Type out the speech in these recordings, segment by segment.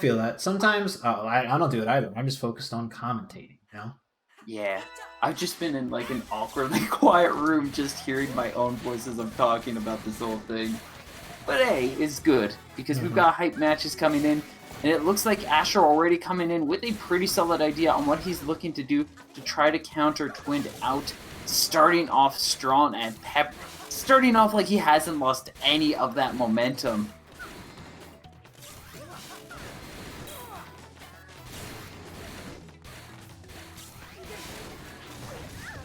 feel that. Sometimes I don't do it either. I'm just focused on commentating, you know? Yeah, I've just been in like an awkwardly quiet room just hearing my own voice as I'm talking about this whole thing. But hey, it's good because we've Hmm. got hype matches coming in, and it looks like Astro already coming in with a pretty solid idea on what he's looking to do to try to counter Twind out, starting off strong and starting off like he hasn't lost any of that momentum.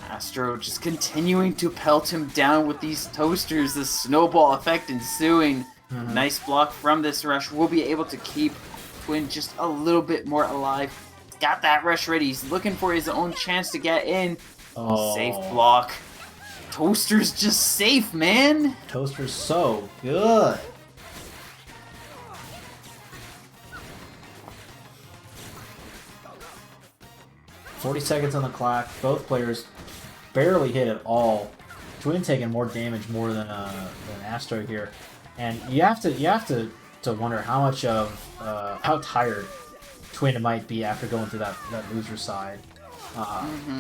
Astro just continuing to pelt him down with these toasters, the snowball effect ensuing. Nice block from this rush. We'll be able to keep Twin just a little bit more alive. Got that rush ready. He's looking for his own chance to get in. Safe Oh, block. Toaster's just safe, man. Toaster's so good. "40 seconds on the clock. Both players barely hit at all. Twin taking more damage more than Astro here, and you have to wonder how much of how tired Twin might be after going through that loser side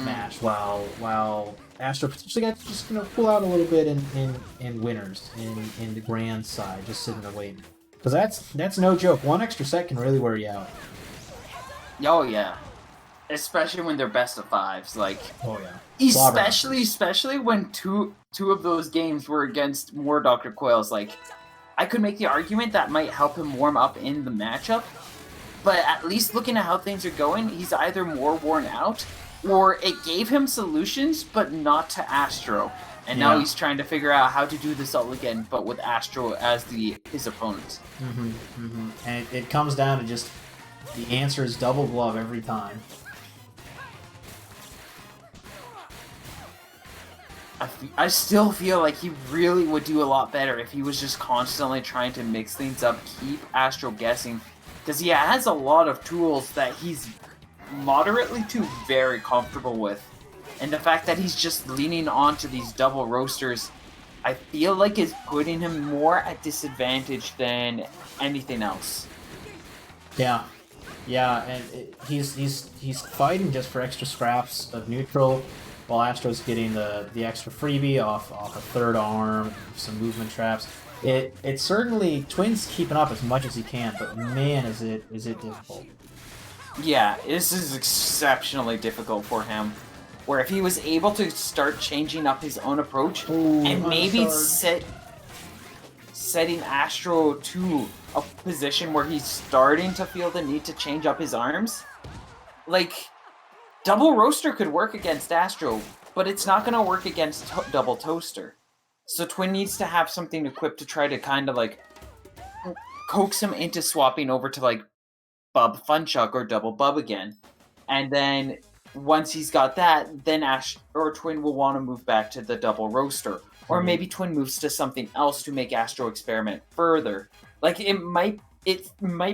match, while Astro potentially got to just pull out a little bit in winners in the grand side, just sitting there waiting, because that's no joke. One extra set can really wear you out. Oh yeah. Especially when they're best of fives, like Oh yeah, especially when two of those games were against more Dr. Quails. Like, I could make the argument that might help him warm up in the matchup, but at least looking at how things are going, he's either more worn out, or it gave him solutions, but not to Astro. And now Yeah. he's trying to figure out how to do this all again, but with Astro as his opponent. And it comes down to just the answer is double glove every time. I still feel like he really would do a lot better if he was just constantly trying to mix things up, keep Astro guessing, because he has a lot of tools that he's moderately to very comfortable with, and the fact that he's just leaning onto these double roasters, I feel like is putting him more at disadvantage than anything else. Yeah, yeah, and he's fighting just for extra scraps of neutral, while Astro's getting the extra freebie off a third arm, some movement traps. It certainly Twin's keeping up as much as he can, but man, is it difficult. Yeah, this is exceptionally difficult for him. Where if he was able to start changing up his own approach and maybe setting Astro to a position where he's starting to feel the need to change up his arms, like double roaster could work against Astro, but it's not going to work against double toaster. So Twin needs to have something equipped to try to kind of like coax him into swapping over to like Bub Funchuck or double Bub again. And then once he's got that, then Ash or Twin will want to move back to the double roaster. Or maybe Twin moves to something else to make Astro experiment further. Like it might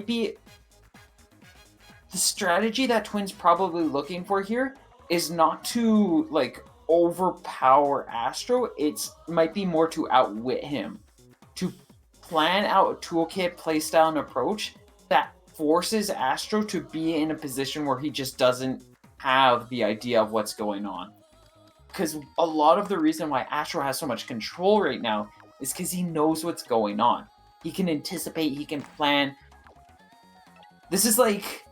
be the strategy that Twin's probably looking for here is not to like overpower Astro. It might be more to outwit him, to plan out a toolkit, playstyle, and approach that forces Astro to be in a position where he just doesn't have the idea of what's going on. Because a lot of the reason why Astro has so much control right now is because he knows what's going on. He can anticipate, he can plan. This is like...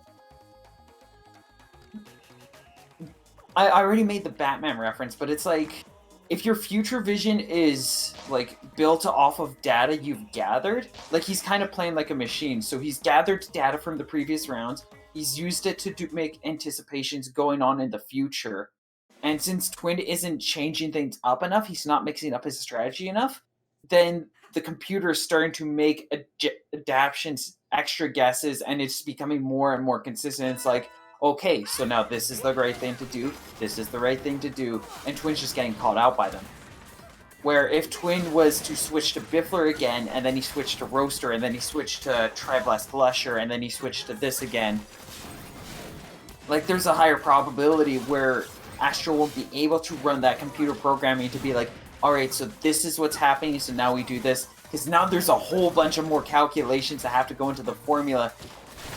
I already made the Batman reference, but it's like, if your future vision is like built off of data you've gathered, like he's kind of playing like a machine. So he's gathered data from the previous rounds, he's used it to make anticipations going on in the future. And since Twin isn't changing things up enough, he's not mixing up his strategy enough, then the computer is starting to make adaptations, extra guesses, and it's becoming more and more consistent. It's like, okay, so now this is the right thing to do, this is the right thing to do, and Twin's just getting called out by them. Where if Twin was to switch to Biffler again, and then he switched to Roaster, and then he switched to Triblast Glusher, and then he switched to this again, like there's a higher probability where Astro won't be able to run that computer programming to be like, alright, so this is what's happening, so now we do this. Because now there's a whole bunch of more calculations that have to go into the formula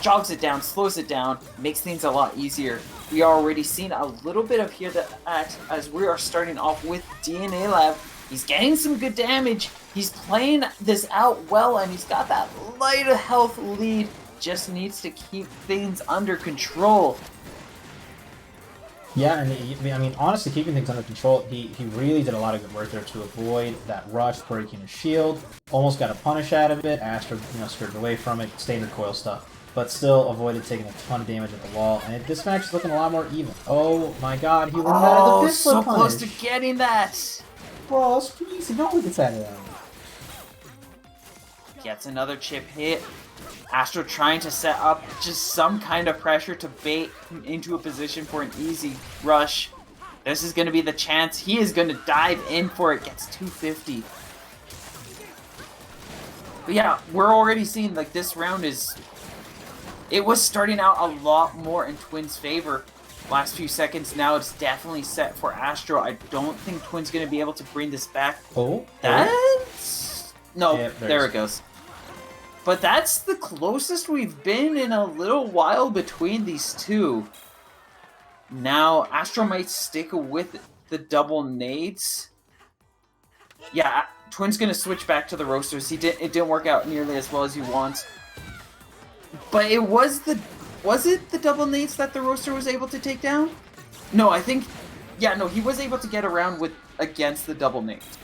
jogs it down, slows it down, makes things a lot easier. We are already seen a little bit of here that as we are starting off with DNA Lab. He's getting some good damage. He's playing this out well, and he's got that light health lead. Just needs to keep things under control. Yeah, and I mean, honestly, keeping things under control, he really did a lot of good work there to avoid that rush, breaking his shield. Almost got a punish out of it. Astro, skirted away from it, standard coil stuff, but still avoided taking a ton of damage at the wall. And this match is looking a lot more even. Oh my God, he learned out of the Bifler so punish. Close to getting that. Bro, that's pretty easy. No one gets out of that. Gets another chip hit. Astro trying to set up just some kind of pressure to bait him into a position for an easy rush. This is going to be the chance. He is going to dive in for it. Gets 250. But yeah, we're already seeing like this round is... It was starting out a lot more in Twin's favor. Last few seconds now, it's definitely set for Astro. I don't think Twin's going to be able to bring this back. Oh, That's... No, yeah, there it goes. But that's the closest we've been in a little while between these two. Now, Astro might stick with the double nades. Yeah, Twin's going to switch back to the roasters. It didn't work out nearly as well as he wants. But it was the... Was it the double nades that the roaster was able to take down? No, I think... Yeah, no, he was able to get around against the double nades.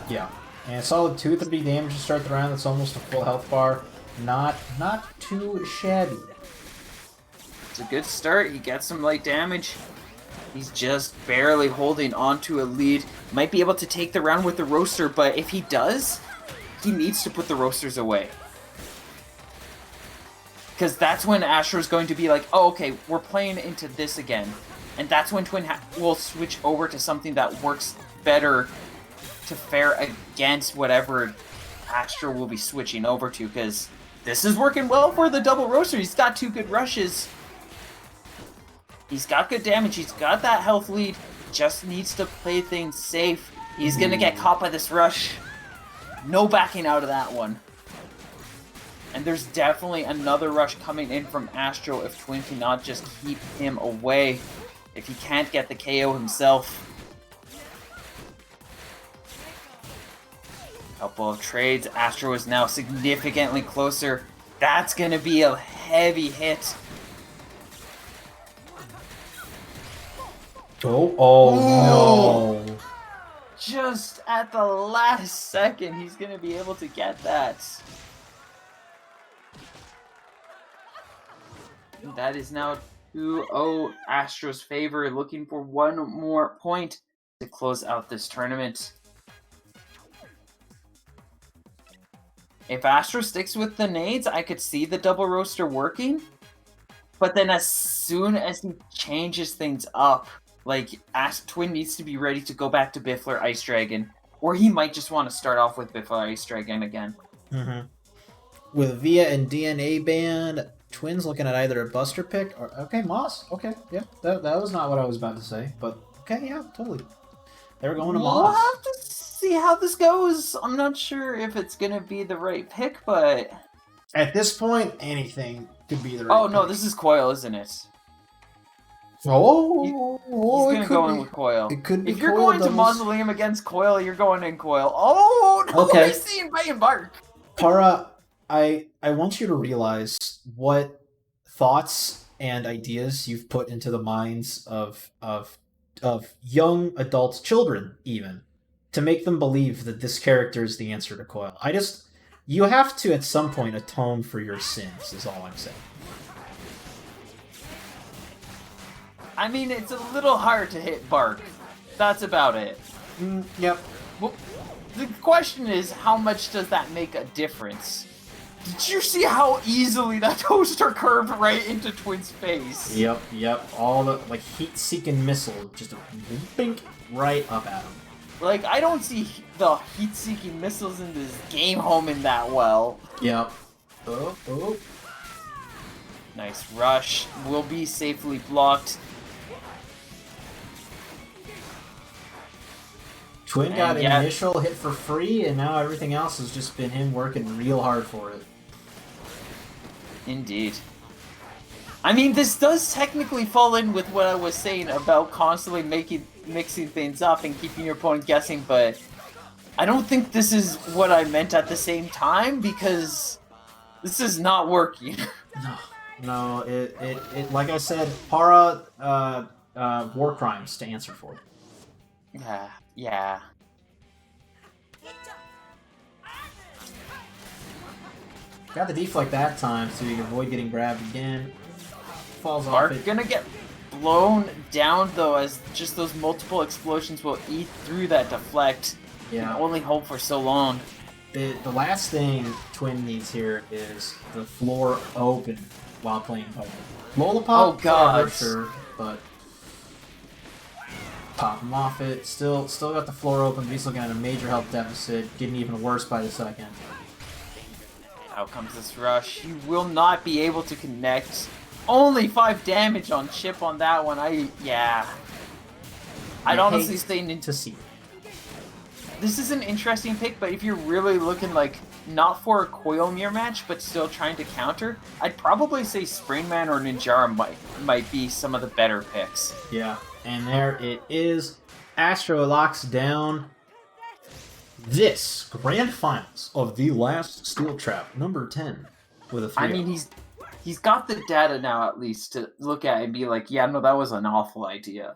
Yeah. And a solid 230 damage to start the round. That's almost a full health bar. Not too shabby. It's a good start. He gets some light damage. He's just barely holding on to a lead. Might be able to take the round with the roaster, but if he does, he needs to put the roasters away. Because that's when Astro's going to be like, oh, okay, we're playing into this again. And that's when Twin will switch over to something that works better to fare against whatever Astro will be switching over to, because this is working well for the double roaster. He's got 2 good rushes. He's got good damage. He's got that health lead. Just needs to play things safe. He's going to get caught by this rush. No backing out of that one. And there's definitely another rush coming in from Astro if Twin cannot just keep him away. If he can't get the KO himself. Couple of trades. Astro is now significantly closer. That's going to be a heavy hit. Oh no. Just at the last second, he's going to be able to get that. That is now 2-0 Astro's favor, looking for one more point to close out this tournament. If Astro sticks with the nades, I could see the double roaster working. But then as soon as he changes things up, like, Twin needs to be ready to go back to Bifler Ice Dragon. Or he might just want to start off with Bifler Ice Dragon again. Mm-hmm. With Via and DNA banned, Twin's looking at either a Buster pick or... Okay, Moss. Okay, yeah. That was not what I was about to say, but okay, yeah, totally. They were going to Moss. We'll have to see how this goes. I'm not sure if it's going to be the right pick, but... At this point, anything could be the right Oh, no, pick. this is Coil, isn't it? Oh, He's gonna go in with Coil. It could be. If you're Coil going to doubles. Mausoleum against Coil, you're going in Coil. Oh, no, Okay. he's seeing Bite and Bark. Para, I want you to realize what thoughts and ideas you've put into the minds of young adults, children even, to make them believe that this character is the answer to Coil. You have to at some point atone for your sins, is all I'm saying. I mean, it's a little hard to hit Bark. That's about it. Yep. Well, the question is, how much does that make a difference? Did you see how easily that toaster curved right into Twin's face? Yep. All the, like, heat-seeking missile just bink right up at him. Like, I don't see the heat-seeking missiles in this game homing that well. Yep. Oh. Nice rush. Will be safely blocked. Twin got an yeah. initial hit for free, and now everything else has just been him working real hard for it. Indeed. I mean, this does technically fall in with what I was saying about constantly mixing things up and keeping your opponent guessing, but I don't think this is what I meant at the same time, because this is not working. No, it like I said, Para war crimes to answer for. Yeah. Got the deflect that time, so you can avoid getting grabbed again. Falls off it. Gonna get blown down though, as just those multiple explosions will eat through that deflect. Yeah. Can only hope for so long. The last thing Twin needs here is the floor open while playing Poker. Lollipop, Oh god, sure, but pop him off it. Still got the floor open. He's looking at a major health deficit, getting even worse by the second. Out comes this rush. He will not be able to connect. Only 5 damage on Chip on that one. I'd honestly say to see. This is an interesting pick, but if you're really looking like not for a coil mirror match, but still trying to counter, I'd probably say Springman or Ninjara might be some of the better picks. Yeah, and there it is. Astro locks down this grand finals of the last Steel Trap, number 10, with a 3. I mean, he's got the data now at least to look at and be like, yeah, no, that was an awful idea.